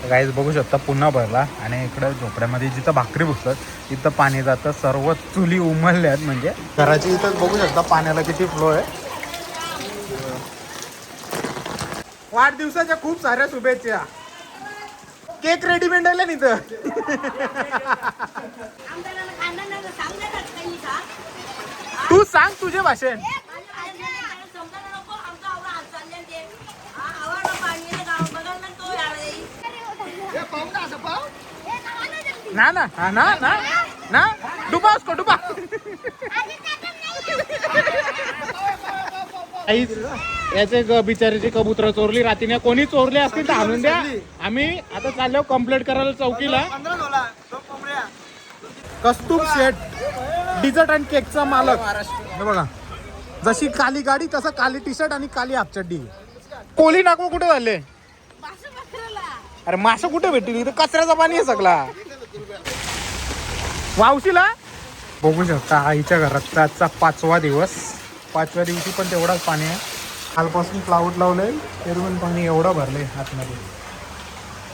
Guys बघू शकता पुन्हा भरला आणि इकडं झोपड्यामध्ये जिथं भाकरी बसतात तिथं पाणी जातं. सर्व चुली उमलल्यात म्हणजे घराची इथं बघू शकता पाण्याला किती फ्लो आहे. वाढदिवसाच्या खूप साऱ्या शुभेच्छा. केक रेडीमेड आहे ना इथं. तू सांग तुझे भाषण. ना ना ना ना ना डुबा उसको डुबा. याचे बिचारीची कबूतर चोरली रात्रीने. कोणी चोरले असतील तर आणून द्या. आम्ही आता चाललो कंप्लेंट करायला चौकीला. कस्तूर शेठ डिझर्ट अँड केकचा मालक. हे बघा जशी काली गाडी तसं काली टी शर्ट आणि काली हाफ चड्डी. कोली नाको कुठे झाले. अरे मासे कुठे भेटतील इथे. कचऱ्याचा पाणी आहे सगळा. वावशीला बघू शकता आईच्या घरात आजचा 5वा दिवस. 5व्या दिवशी पण तेवढाच पाणी आहे. कालपासून प्लाऊट लावलंय तरी पाणी एवढं भरलंय आतमध्ये.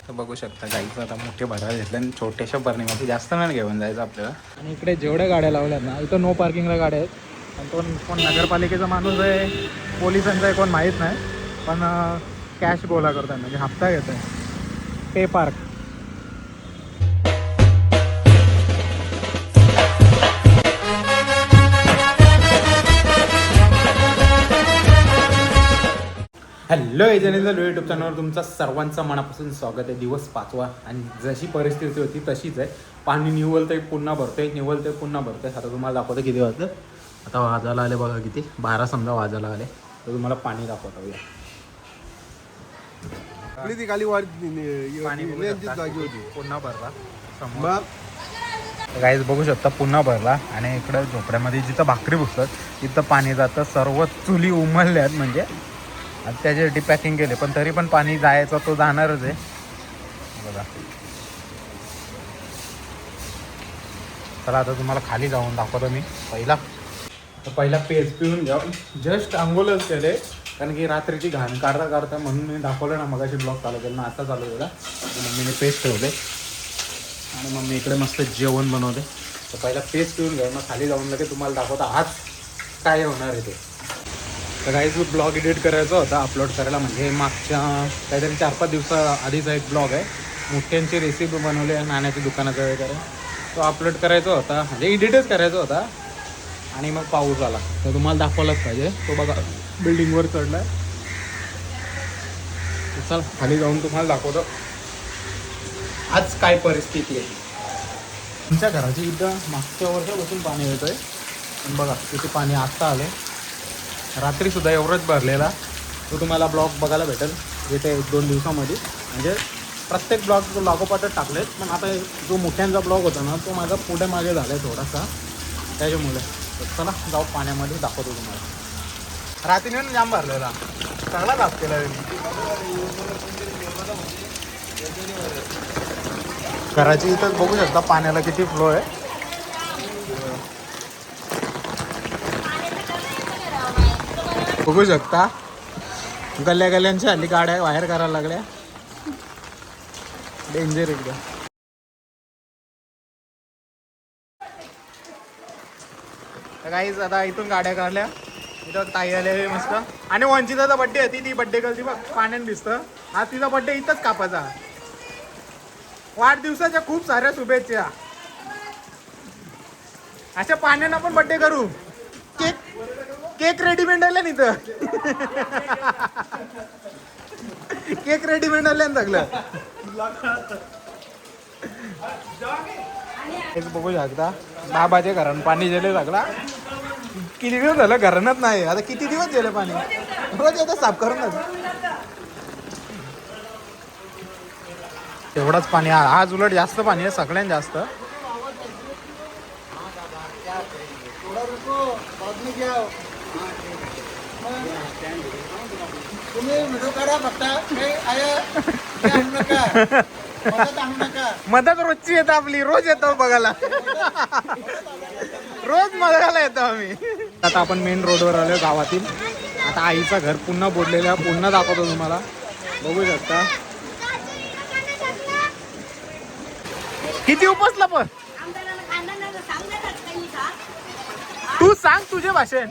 तर बघू शकता गाईचं आता मोठे भरायला घेतले आणि छोट्याशा बरणीमध्ये जास्त नाही घेऊन जायचं आपल्याला. आणि इकडे जेवढ्या गाड्या लावल्यात ना इथं नो पार्किंगला गाड्या आहेत. आणि कोण नगरपालिकेचा माणूस आहे पोलिसांचा आहे कोण माहीत नाही. पण कॅश गोळा करतात म्हणजे हप्ता घेत आहे. पे पार्क. हॅलो एजनिंदल यूट्यूब चॅनलवर तुमचं सर्वांचं मनापासून स्वागत आहे. दिवस 5वा आणि जशी परिस्थिती होती तशीच आहे. पाणी निवलतंय पुन्हा भरतंय निवलतंय पुन्हा भरतंय. आता तुम्हाला दाखवतं किती वाजतं. आता वाजायला आले बघा किती 12 समजा वाजायला आले. तर तुम्हाला पाणी दाखवतो या पुन्हा भरला समोर. गाईज बघू शकता पुन्हा भरला आणि इकडं झोपड्यामध्ये जिथं भाकरी बसतात तिथं पाणी जातं. सर्व चुली उमलल्यात म्हणजे त्याच्यासाठी पॅकिंग केले. पण तरी पण पाणी जायचं तो जाणारच आहे बघा. चला आता तुम्हाला खाली जाऊन दाखवतो मी. पहिला पेज पिऊन घ्या. जस्ट आंघोळच केले कारण की रात्रीची घाण काढता म्हणून मी दाखवलं ना. मगाशी ब्लॉग चालू केला ना आता चालू केला. मम्मीने पेज ठेवले आणि मम्मी इकडे मस्त जेवण बनवते. तर पहिला पेज पिऊन घ्या मग खाली जाऊन लगे तुम्हाला दाखवता आज काय होणार आहे ते. तर काहीच ब्लॉग एडिट करायचा होता अपलोड करायला. म्हणजे मागच्या काहीतरी 4-5 दिवसा आधीचा एक ब्लॉग आहे. मुठ्यांची रेसिपी बनवली आहे नाण्याच्या दुकानाचा वगैरे. तो अपलोड करायचा होता म्हणजे एडिटच करायचा होता. आणि मग पाऊस आला तर तुम्हाला दाखवलाच पाहिजे. तो बघा बिल्डिंगवर चढला आहे. चल खाली जाऊन तुम्हाला दाखवतो आज काय परिस्थिती आहे. तुमच्या घराची इथं मागच्या वर्षापासून पाणी येतं आहे. पण बघा किती पाणी आत्ता आलं. रात्रीसुद्धा एवढंच भरलेला. तो तुम्हाला ब्लॉग बघायला भेटेल येते 1-2 दिवसामध्ये. म्हणजे प्रत्येक ब्लॉग लागोपाठच टाकलेत. पण आता जो मोठ्यांचा ब्लॉग होता ना तो माझा पुढे मागे झाला आहे थोडासा त्याच्यामुळे. तर चला जाऊ पाण्यामध्ये दाखवतो तुम्हाला. रात्रीने जाम भरलेला चांगला दाब केला. घराची इथं बघू शकता पाण्याला किती फ्लो आहे. बघू शकता गल्ल्यांच्या हल्ली गाड्या बाहेर करायला लागल्या. डेंजर एकदम. काहीच आता इथून गाड्या काढल्या. इथं ताई आले मस्त. आणि वंचिताचा बड्डे होती ती बड्डे करती बघ पाण्यात दिसतं. आज तिचा बड्डे इथंच कापायचा. वाढदिवसाच्या खूप साऱ्या शुभेच्छा. अशा पाण्यानं पण बड्डे करू. केक रेडीमेड आले ना इथं. केक रेडीमेड आले ना सगळं. हेच बघू शकता बाबाच्या घरानं पाणी गेले सगळा. किती दिवस झालं घरानच नाही. आता किती दिवस गेले पाणी. रोज येतं साफ करूनच. एवढंच पाणी आज उलट जास्त पाणी आहे सगळ्यात जास्त. मदत रोजची येतं आपली. रोज येतो बघायला. रोज बघायला येतो आम्ही. आता आपण मेन रोडवर आलो गावातील. आता आईचं घर पुन्हा बोललेलं पुन्हा दाखवतो तुम्हाला. बघू शकता किती उपसला पण तू सांग तुझे भाषण.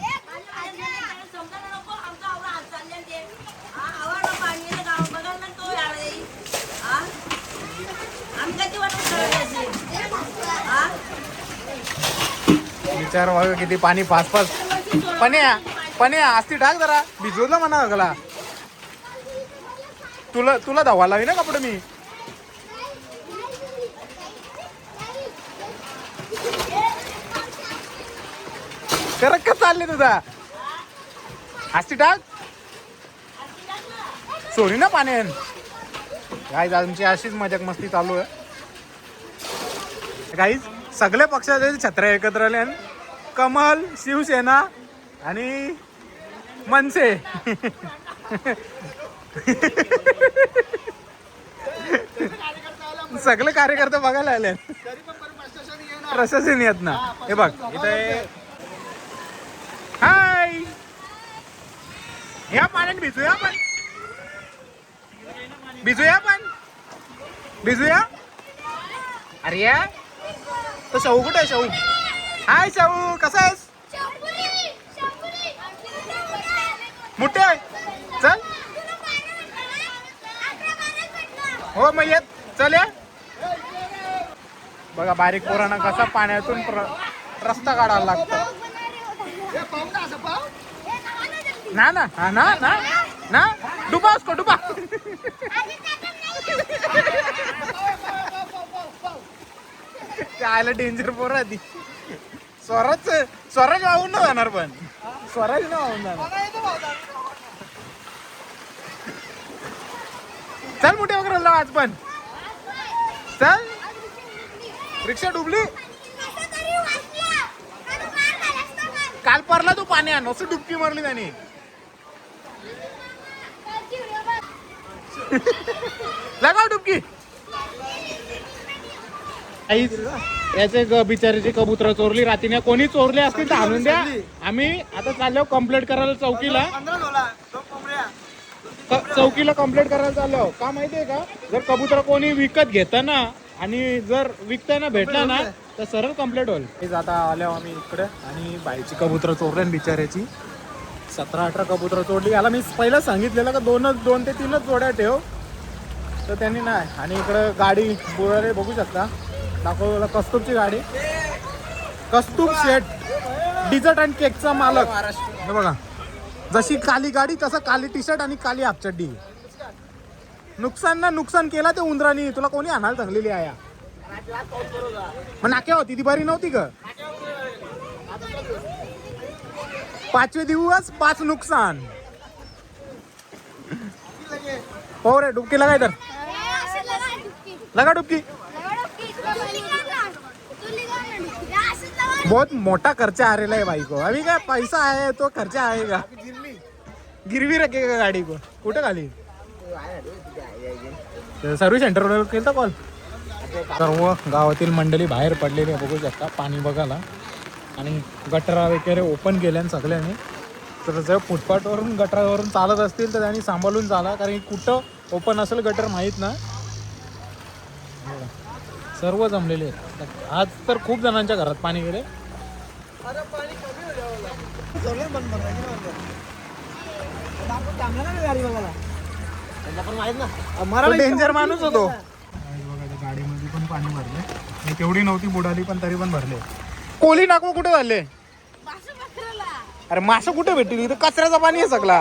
विचार बघा किती पाणी पाच पाच. पण्या आस्ती टाक जरा भिजवलं म्हणा गला. तुला धावा लावी ना कपडे मी. करक का चालले तुझा आस्ती टाक सोडी ना पाण्यान. गाईज आमची अशीच मजाक मस्ती चालू आहे. गाईज सगळ्या पक्षाचे छत्र्या एकत्र आले. कमल, शिवसेना आणि मनसे. सगळे कार्यकर्ते बघायला आले. प्रशासन येत ना. हे बघ इथे हाय या पाण्यात भिजूया आपण. भिजूया. अरे या तो शाहू कुठे आहे? शाहू हाय. शाहू कसा आहेस? मोठे आहे चल. हो मग येत चल या. बघा बारीक पोरांना कसा पाण्यातून रस्ता काढायला लागतो. ना ना हा ना ना ना डुबा उसको डुबा. आयला डेंजर पोर आधी. स्वराज वाहून ना जाणार पण स्वराज ना वाहून जाणार. चल मोठे वगैरे आज पण चल. रिक्षा डुबली काल परला तू पाण्यात असं डुबकी मारली त्याने. लगाव डुबकी. याचे बिचारीची कबूतर चोरली रात्रीने. कोणी चोरले असतील तर आणून द्या. आम्ही आता चाललो कंप्लेंट करायला चौकीला. कंप्लेंट करायला चाललो. का माहितीये का जर कबूतर कोणी विकत घेताना आणि जर विकताना भेटला ना तर सरळ कंप्लेंट होईल. आता आलो आम्ही इकडे आणि बाईची कबूतर चोरले बिचाऱ्याची. 17-18 कबूतर चोरली. याला मी पहिलं सांगितलेलं का 2 ते 3 जोड्या ठेव तर त्यांनी नाही. आणि इकडं गाडी बुडाले बघू शकता. दाखवलं कस्तूरची गाडी. कस्तूर शेट डिझर्ट अँड केकचा मालक. हे बघा जशी काली गाडी तसं काली टी शर्ट आणि काली हाफचड्डी. नुकसान केला ते उंदरानी. तुला कोणी आणायला चांगलेली आहे मग नाक्या होती ती बरी नव्हती का? 5वे दिवस 5 नुकसान. हो रे डुबकी लगाय तर लगा डुबकी. बहुत मोटा खर्चा आ रहा है भाई को. अभी क्या पैसा है तो खर्चा आएगा. गिरवी रखेगा गाडी को. कुठे खाली सर्व्हिस सेंटरवर केला कॉल. सर्व गावातील मंडळी बाहेर पडलेली बघू शकता पाणी बघायला. आणि गटरा वगैरे ओपन केल्या सगळ्यांनी. तर जर फुटपाथवरून गटरावरून चालत असतील तर त्यांनी सांभाळून चाला. कारण कुठं ओपन असेल गटर माहीत ना. सर्व जमलेले आहेत. आज तर खूप जणांच्या घरात पाणी गेले. डेंजर माणूस होतो. गाडीमध्ये पण पाणी भरले. तेवढी नव्हती बुडाली पण तरी पण भरले. कोली नाको कुठे झाले? अरे मासे कुठे भेटतील? इथं कचऱ्याचं पाणी आहे सगळा.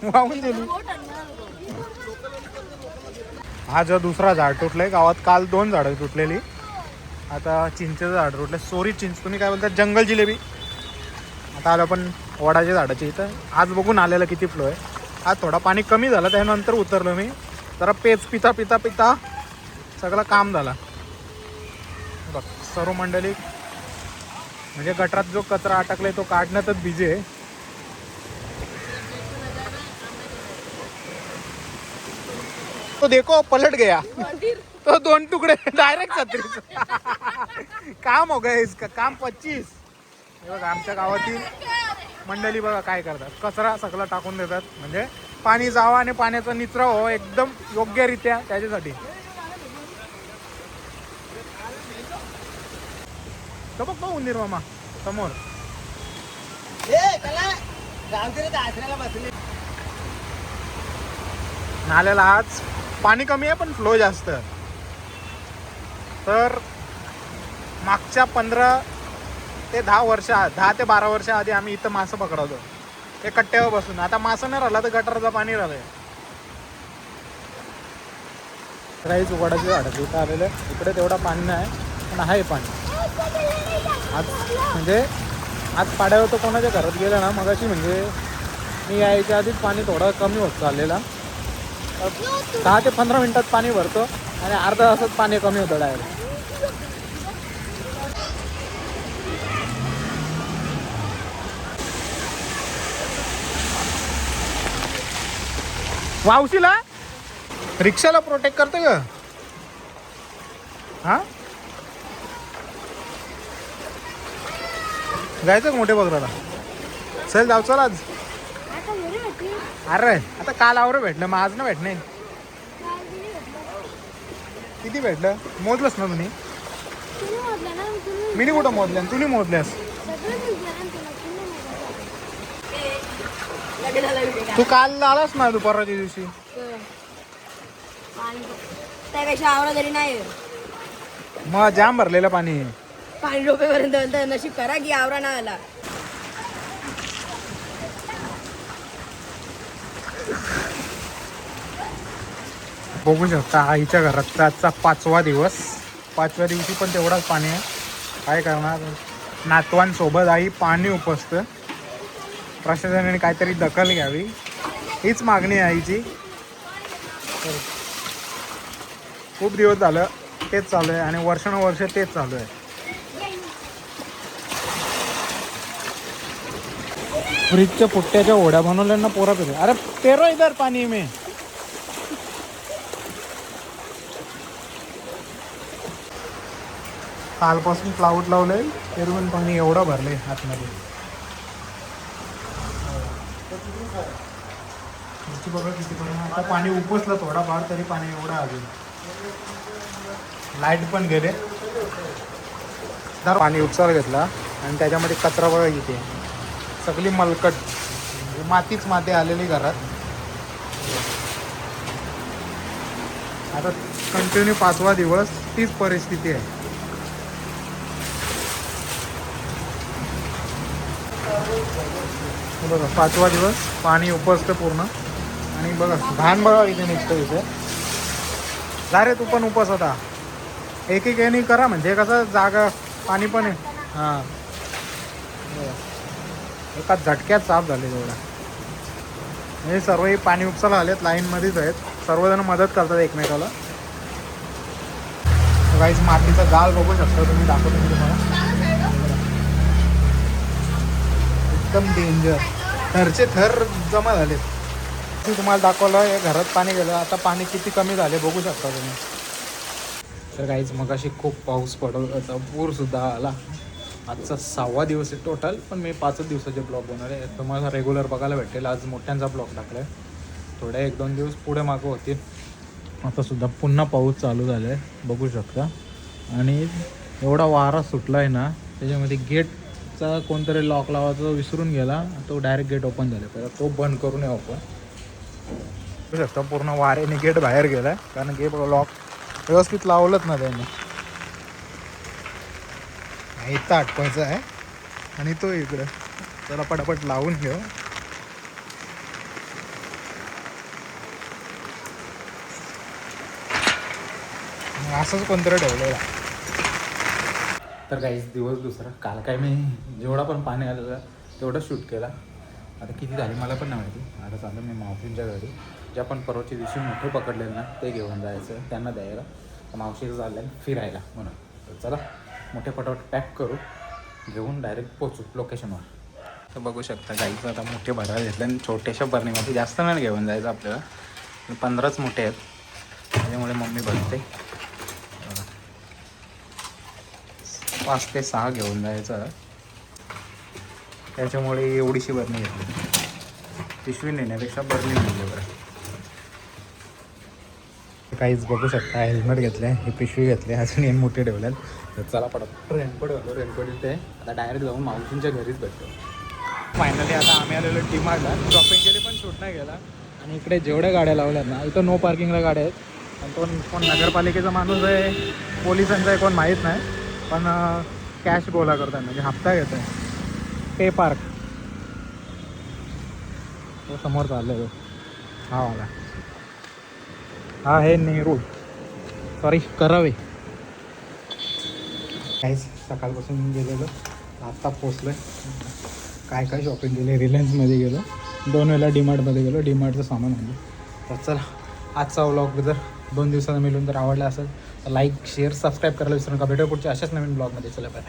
वाहून गेली. हा जो दुसरा झाड तुटलंय गावात. काल 2 झाडं तुटलेली. आता चिंचेचं झाड तुटलं. सोरी चिंच तुम्ही काय बोलतात जंगल जिलेबी. आता आलं पण वडाच्या झाडाची इथं. आज बघून आलेलं किती फ्लो आहे. आज थोडा पाणी कमी झालं त्यानंतर उतरलो मी. जरा पेच पिता सगळं काम झालं. बघ सर्व मंडळी म्हणजे गटरात जो कचरा अटकलाय तो काढण्यातच बिझी आहे. तो देखो पलट गया. तो 2 टुकड़े डायरेक्ट 36. काम हो गया इसका. काम 25. हे बघा आमच्या गावातील मंडळी बघा काय करतात. कचरा सगळा टाकून देतात. म्हणजे पाणी जावं आणि पाण्याचा निचरा व्हावा एकदम योग्यरित्या त्याच्यासाठी. तो बघ उंदीर मामा समोर. नाल्याला आज पाणी कमी आहे पण फ्लो जास्त. तर मागच्या 15 ते 10 वर्ष 10 ते 12 वर्ष आधी आम्ही इथं मासं पकडवतो ते कट्ट्यावर बसून. आता मासं नाही राहिला तर गटाराचं पाणी राहिलंय. राईच उघडायची झाडं इथं आलेलं आहे. इकडे तेवढा पाणी नाही पण आहे पाणी आज. म्हणजे आज पाड्यावर तर कोणाच्या घरात गेलं ना मगाशी, म्हणजे मी यायच्या आधीच पाणी थोडं कमी होत चाललेला. 10 ते 15 मिनिटात पाणी भरतो आणि अर्धा तासात पाणी कमी होतं डायरेक्ट. वावशीला रिक्षाला प्रोटेक्ट करते का? हा जायचं मोठे बघायला. चल जाऊ चल आज. अरे आता काल आवर भेटलं मग आज ना भेटणे. किती भेटलं मोजलंस ना तुम्ही? मी कुठं मोजल्या तुम्ही मोजल्यास. तू काल आलास ना दुपारच्या दिवशी. मग जाम भरलेलं पाणी. पाणी रुपयेपर्यंत नशीब करा की आवरा ना आला. बघू शकता आईच्या घरात आजचा 5वा दिवस. 5व्या दिवशी पण तेवढाच पाणी आहे. काय करणार, नातवांसोबत आई पाणी उपसतं. प्रशासनाने काहीतरी दखल घ्यावी हीच मागणी आहे आईची. खूप दिवस झालं तेच चालू आहे आणि वर्षानुवर्ष तेच चालू आहे. फ्रीजच्या पुट्ट्याच्या ओढ्या बनवल्या ना पोरा पेरे. अरे पेरो इधर पाणी में. कालपासून क्लाउड लावलंय तरी पाणी एवढं भरले आतमध्ये. बघा किती पण आता पाणी उपसलं थोडाफार तरी पाणी एवढं अजून. लाईट पण गेले. पाणी उपसायला घेतला आणि त्याच्यामध्ये कचरा बघा इथे सगळी मलकट मातीच माती आलेली घरात. आता कंटिन्यू 5वा दिवस तीच परिस्थिती आहे. बघा 5वा दिवस पाणी उपसतं पूर्ण. आणि बघा घाण बघा इथे निघतं इथे. जा रे तू पण उपस आता. एक एक याने करा म्हणजे कसं जागा पाणी पण आहे. हां एका झटक्यात साफ झाले तेवढा. हे सर्वही पाणी उपसायला आलेत लाईनमध्येच आहेत. सर्वजण मदत करतात एकमेकाला. काहीच मातीचा जाळ बघू शकता तुम्ही. दाखवतो मी तुम्हाला. एकदम डेंजर. थरचे थर जमा झालेत. तुम्हाला दाखवलं हे घरात पाणी गेलं. आता पाणी किती कमी झाले बघू शकता तुम्ही. तर काहीच मगाशी खूप पाऊस पडत होता. पूरसुद्धा आला. आजचा 6वा दिवस आहे टोटल. पण मी 5च दिवसाचे ब्लॉग बनवले. तुम्हाला रेग्युलर बघायला भेटेल. आज मोठ्यांचा ब्लॉग टाकला आहे. थोड्या 1-2 दिवस पुढे मागं होतील. आतासुद्धा पुन्हा पाऊस चालू झाला आहे बघू शकता. आणि एवढा वारा सुटला आहे ना त्याच्यामध्ये गेटचा कोणतरी लॉक लावायचा विसरून गेला. तो डायरेक्ट गेट ओपन झाला. पहिला तो बंद करून ओपन बघू शकता. पूर्ण वाऱ्याने गेट बाहेर गेला आहे कारण गेट लॉक व्यवस्थित लावलंच ना त्याने. इथं अटकवायचं आहे आणि तो इकडं. त्याला पटापट लावून घेऊ. असंच कोणतरी ठेवलेलं. तर काहीच दिवस दुसरा. काल काय मी जेवढा पण पाणी आलेलं तेवढं शूट केला. आता किती झाली मला पण नाही माहिती. आता चाललं मी मावशींच्या घरी. ज्या पण परवाच्या दिवशी मोठे पकडलेलं ना ते घेऊन जायचं त्यांना द्यायला. तर मावशीचं चाललं फिरायला म्हणून. तर चला मोठे पटापट पॅक करू घेऊन डायरेक्ट पोचू लोकेशनवर. तर बघू शकता गाईचं आता मोठे भरायला घेतले आणि छोट्याशा बरणीमध्ये जास्त नाही घेऊन जायचं आपल्याला. 15च मोठे आहेत त्याच्यामुळे मम्मी भरते. 5 ते 6 घेऊन जायचं त्याच्यामुळे एवढीशी बरणी घेतली. पिशवी नेण्यापेक्षा बरणी नेली बरं. काहीच बघू शकता हेल्मेट घेतलं आहे, ही पिशवी घेतली अजून एक मोठी ठेवल्यात. तर चला पडत रेनकोट घालू. रेनकोट इथे आता डायरेक्ट जाऊन मावशींच्या घरीच भेटतो. फायनली आता आम्ही आलेलो डीमार्टला. शॉपिंग केली पण शूट नाही गेला. आणि इकडे जेवढ्या गाड्या लावल्यात ना इथं नो पार्किंगला गाड्या आहेत. आणि कोण नगरपालिकेचा माणूस आहे पोलिसांचा आहे कोण माहीत नाही, पण कॅश गोळा करतात म्हणजे हप्ता घेत आहे. पे पार्क तो समोर चाललं आहे. हा वाला हा आहे नेहरू, सॉरी करावे. काहीच सकाळपासून गेलेलो, आत्ता पोचलो. काय काय शॉपिंग केली. रिलायन्समध्ये गेलो, 2 वेळेला डीमार्टमध्ये गेलो, डीमार्टचं सामान आणलं. तर चला आजचा व्लॉग जर 2 दिवसांना मिळून जर आवडला असेल तर लाईक शेअर सबस्क्राईब करायला विसरू नका. भेटू पुढच्या अशाच नवीन ब्लॉगमध्ये. चला बाय.